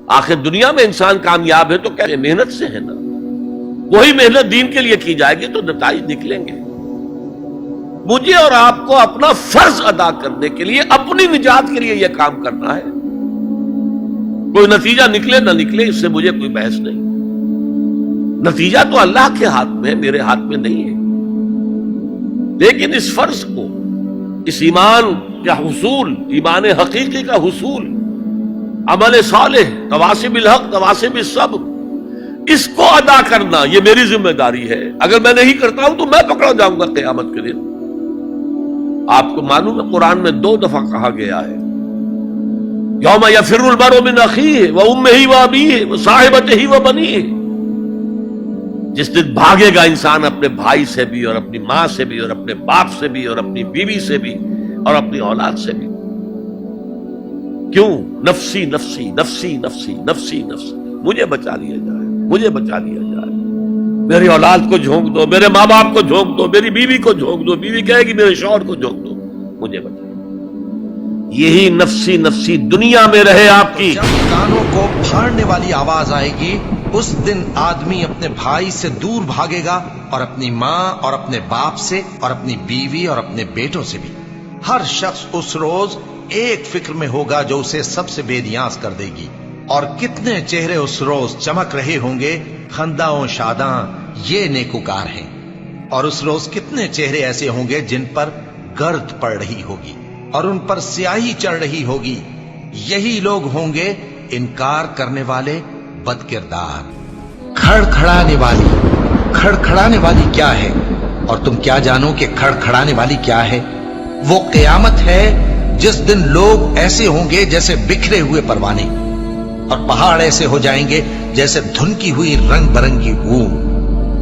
آخر دنیا میں انسان کامیاب ہے تو کیا محنت سے ہے نا، وہی محنت دین کے لیے کی جائے گی تو نتائج نکلیں گے۔ مجھے اور آپ کو اپنا فرض ادا کرنے کے لیے، اپنی نجات کے لیے یہ کام کرنا ہے۔ کوئی نتیجہ نکلے نہ نکلے اس سے مجھے کوئی بحث نہیں، نتیجہ تو اللہ کے ہاتھ میں ہے، میرے ہاتھ میں نہیں ہے۔ لیکن اس فرض کو، اس ایمان کا حصول، ایمان حقیقی کا حصول، عمل صالح، تواصی بالحق تواصی بالصبر، اس کو ادا کرنا یہ میری ذمہ داری ہے۔ اگر میں نہیں کرتا ہوں تو میں پکڑا جاؤں گا قیامت کے دن۔ آپ کو معلوم ہے قرآن میں 2 دفعہ کہا گیا ہے، یوم یفر المرء من اخیہ وامہ وابیہ وصاحبتہ وبنیہ، جس دن بھاگے گا انسان اپنے بھائی سے بھی، اور اپنی ماں سے بھی، اور اپنے باپ سے بھی، اور اپنی بیوی سے بھی، اور اپنی اولاد سے بھی۔ کیوں؟ نفسی نفسی نفسی نفسی نفسی نفسی، مجھے بچا لیا جائے، مجھے بچا لیا جائے، میری اولاد کو جھونک دو، میرے ماں باپ کو جھونک دو، میری بیوی کو جھونک دو، بیوی کہے گی میرے شوہر کو جھونک دو، مجھے بچا۔ یہی نفسی نفسی دنیا میں رہے آپ کی۔ جب کانوں کو پھاڑنے والی آواز آئے گی اس دن آدمی اپنے بھائی سے دور بھاگے گا، اور اپنی ماں اور اپنے باپ سے، اور اپنی بیوی اور اپنے بیٹوں سے بھی۔ ہر شخص اس روز ایک فکر میں ہوگا جو اسے سب سے بے نیاز کر دے گی۔ اور کتنے چہرے اس روز چمک رہے ہوں گے، خنداں و شاداں، یہ نیکوکار ہیں۔ اور اس روز کتنے چہرے ایسے ہوں گے جن پر گرد پڑ رہی ہوگی اور ان پر سیاہی چڑھ رہی ہوگی، یہی لوگ ہوں گے انکار کرنے والے، بد کردار۔ کھڑکھڑانے والی کیا ہے؟ اور تم کیا جانو کہ کھڑکھڑانے والی کیا ہے؟ وہ قیامت ہے جس دن لوگ ایسے ہوں گے جیسے بکھرے ہوئے پروانے، اور پہاڑ ایسے ہو جائیں گے جیسے دھنکی ہوئی رنگ برنگی اون۔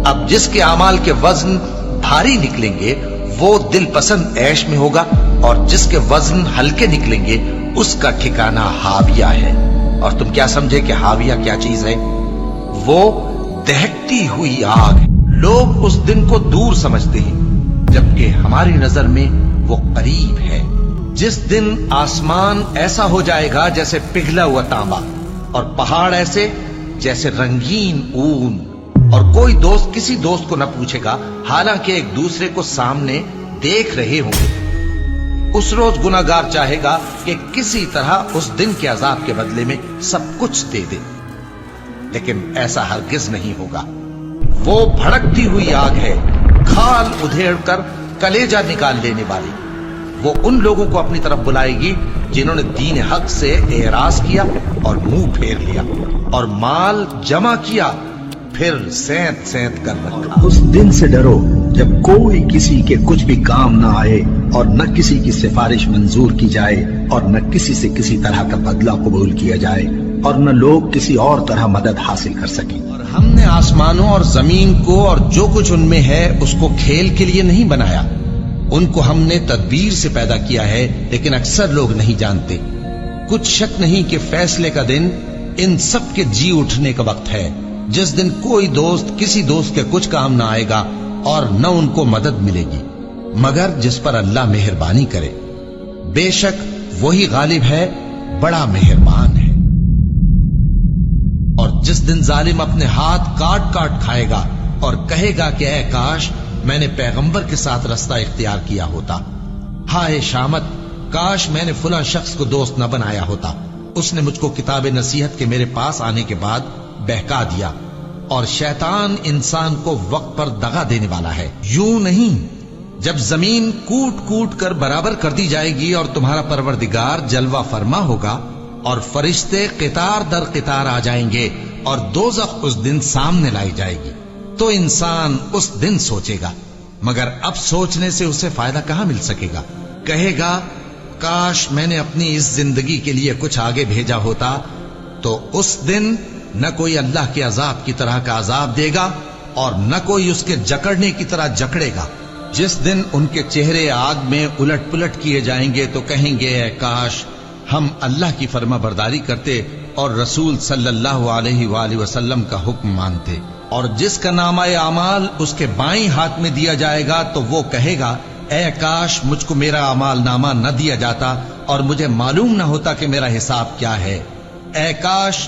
اب جس کے اعمال کے وزن بھاری نکلیں گے وہ دل پسند عیش میں ہوگا، اور جس کے وزن ہلکے نکلیں گے اس کا ٹھکانہ ہاویہ ہے۔ اور تم کیا سمجھے کہ ہاویہ کیا چیز ہے؟ وہ دہکتی ہوئی آگ ہے۔ لوگ اس دن کو دور سمجھتے ہیں جبکہ ہماری نظر میں وہ قریب ہے۔ جس دن آسمان ایسا ہو جائے گا جیسے پگھلا ہوا تانبا، اور پہاڑ ایسے جیسے رنگین اون، اور کوئی دوست کسی دوست کو نہ پوچھے گا حالانکہ ایک دوسرے کو سامنے دیکھ رہے ہوں گے۔ اس روز گناہگار چاہے گا کہ کسی طرح اس دن کے عذاب کے بدلے میں سب کچھ دے دے، لیکن ایسا ہرگز نہیں ہوگا۔ وہ بھڑکتی ہوئی آگ ہے، کھال ادھیڑ کر کلیجہ نکال لینے والی۔ وہ ان لوگوں کو اپنی طرف بلائے گی جنہوں نے دین حق سے اعراض کیا اور منہ پھیر لیا، اور مال جمع کیا پھر سینت سینت کر رکھا۔ اس دن سے ڈرو جب کوئی کسی کے کچھ بھی کام نہ آئے، اور نہ کسی کی سفارش منظور کی جائے، اور نہ کسی سے کسی طرح کا بدلہ قبول کیا جائے، اور نہ لوگ کسی اور طرح مدد حاصل کر سکیں۔ اور ہم نے آسمانوں اور زمین کو اور جو کچھ ان میں ہے اس کو کھیل کے لیے نہیں بنایا، ان کو ہم نے تدبیر سے پیدا کیا ہے، لیکن اکثر لوگ نہیں جانتے۔ کچھ شک نہیں کہ فیصلے کا دن ان سب کے جی اٹھنے کا وقت ہے، جس دن کوئی دوست کسی دوست کے کچھ کام نہ آئے گا، اور نہ ان کو مدد ملے گی مگر جس پر اللہ مہربانی کرے۔ بے شک وہی غالب ہے، بڑا مہربان ہے۔ اور جس دن ظالم اپنے ہاتھ کاٹ کاٹ کھائے گا اور کہے گا کہ اے کاش میں نے پیغمبر کے ساتھ رستہ اختیار کیا ہوتا، ہائے شامت، کاش میں نے فلاں شخص کو دوست نہ بنایا ہوتا، اس نے مجھ کو کتاب نصیحت کے میرے پاس آنے کے بعد بہکا دیا۔ اور شیطان انسان کو وقت پر دغا دینے والا ہے۔ یوں نہیں، جب زمین کوٹ کوٹ کر برابر کر دی جائے گی اور تمہارا پروردگار جلوہ فرما ہوگا، اور فرشتے قطار در قطار آ جائیں گے، اور دوزخ اس دن سامنے لائی جائے گی، تو انسان اس دن سوچے گا، مگر اب سوچنے سے اسے فائدہ کہاں مل سکے گا۔ کہے گا کاش میں نے اپنی اس زندگی کے لیے کچھ آگے بھیجا ہوتا، تو اس دن نہ کوئی اللہ کے عذاب کی طرح کا عذاب دے گا، اور نہ کوئی اس کے جکڑنے کی طرح جکڑے گا۔ جس دن ان کے چہرے آگ میں الٹ پلٹ کیے جائیں گے تو کہیں گے اے کاش ہم اللہ کی فرما برداری کرتے اور رسول صلی اللہ علیہ وآلہ وسلم کا حکم مانتے۔ اور جس کا نامہ اعمال اس کے بائیں ہاتھ میں دیا جائے گا تو وہ کہے گا اے کاش مجھ کو میرا اعمال نامہ نہ دیا جاتا اور مجھے معلوم نہ ہوتا کہ میرا حساب کیا ہے۔ اے کاش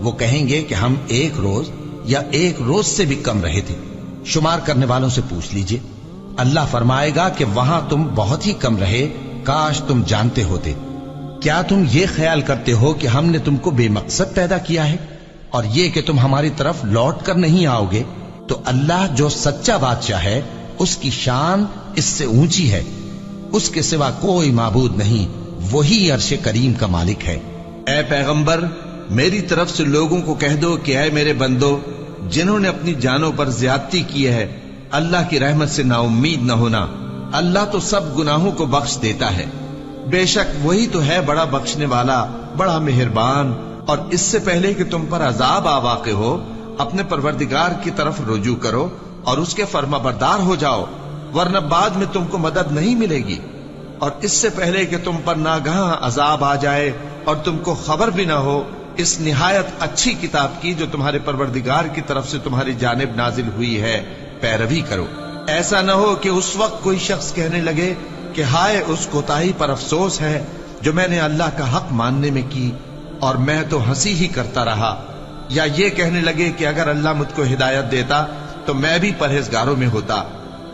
وہ کہیں گے کہ ہم ایک روز یا ایک روز سے بھی کم رہے تھے، شمار کرنے والوں سے پوچھ لیجئے۔ اللہ فرمائے گا کہ وہاں تم بہت ہی کم رہے، کاش تم جانتے ہوتے۔ کیا تم یہ خیال کرتے ہو کہ ہم نے تم کو بے مقصد پیدا کیا ہے اور یہ کہ تم ہماری طرف لوٹ کر نہیں آؤ گے؟ تو اللہ جو سچا بادشاہ ہے اس کی شان اس سے اونچی ہے، اس کے سوا کوئی معبود نہیں، وہی عرش کریم کا مالک ہے۔ اے پیغمبر، میری طرف سے لوگوں کو کہہ دو کہ اے میرے بندو، جنہوں نے اپنی جانوں پر زیادتی کی ہے، اللہ کی رحمت سے نا امید نہ ہونا، اللہ تو سب گناہوں کو بخش دیتا ہے، بے شک وہی تو ہے بڑا بخشنے والا، بڑا مہربان۔ اور اس سے پہلے کہ تم پر عذاب آ واقع ہو، اپنے پروردگار کی طرف رجوع کرو اور اس کے فرما بردار ہو جاؤ، ورنہ بعد میں تم کو مدد نہیں ملے گی۔ اور اس سے پہلے کہ تم پر ناگہاں عذاب آ جائے اور تم کو خبر بھی نہ ہو، اس نہایت اچھی کتاب کی جو تمہارے پروردگار کی طرف سے تمہاری جانب نازل ہوئی ہے پیروی کرو۔ ایسا نہ ہو کہ اس وقت کوئی شخص کہنے لگے کہ ہائے اس کوتاہی پر افسوس ہے جو میں نے اللہ کا حق ماننے میں کی اور میں تو ہنسی ہی کرتا رہا، یا یہ کہنے لگے کہ اگر اللہ مجھ کو ہدایت دیتا تو میں بھی پرہیزگاروں میں ہوتا،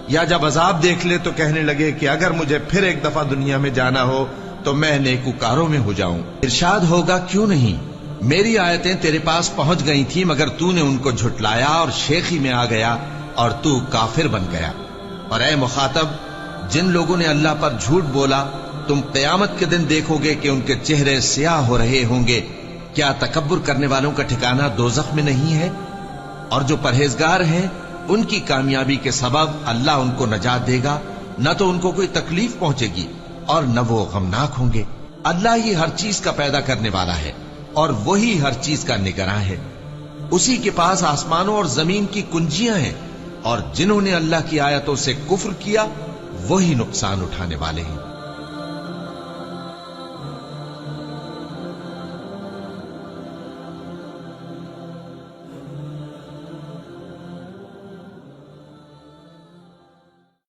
یا جب عذاب دیکھ لے تو کہنے لگے کہ اگر مجھے پھر ایک دفعہ دنیا میں جانا ہو تو میں نیکوکاروں میں ہو جاؤں۔ ارشاد ہوگا کیوں نہیں، میری آیتیں تیرے پاس پہنچ گئی تھی مگر تو نے ان کو جھٹلایا اور شیخی میں آ گیا اور تو کافر بن گیا۔ اور اے مخاطب، جن لوگوں نے اللہ پر جھوٹ بولا تم قیامت کے دن دیکھو گے کہ ان کے چہرے سیاہ ہو رہے ہوں گے۔ کیا تکبر کرنے والوں کا ٹھکانہ دوزخ میں نہیں ہے؟ اور جو پرہیزگار ہیں ان کی کامیابی کے سبب اللہ ان کو نجات دے گا، نہ تو ان کو کوئی تکلیف پہنچے گی اور نہ وہ غمناک ہوں گے۔ اللہ ہی ہر چیز کا پیدا کرنے والا ہے اور وہی ہر چیز کا نگراں ہے۔ اسی کے پاس آسمانوں اور زمین کی کنجیاں ہیں، اور جنہوں نے اللہ کی آیتوں سے کفر کیا وہی نقصان اٹھانے والے ہیں۔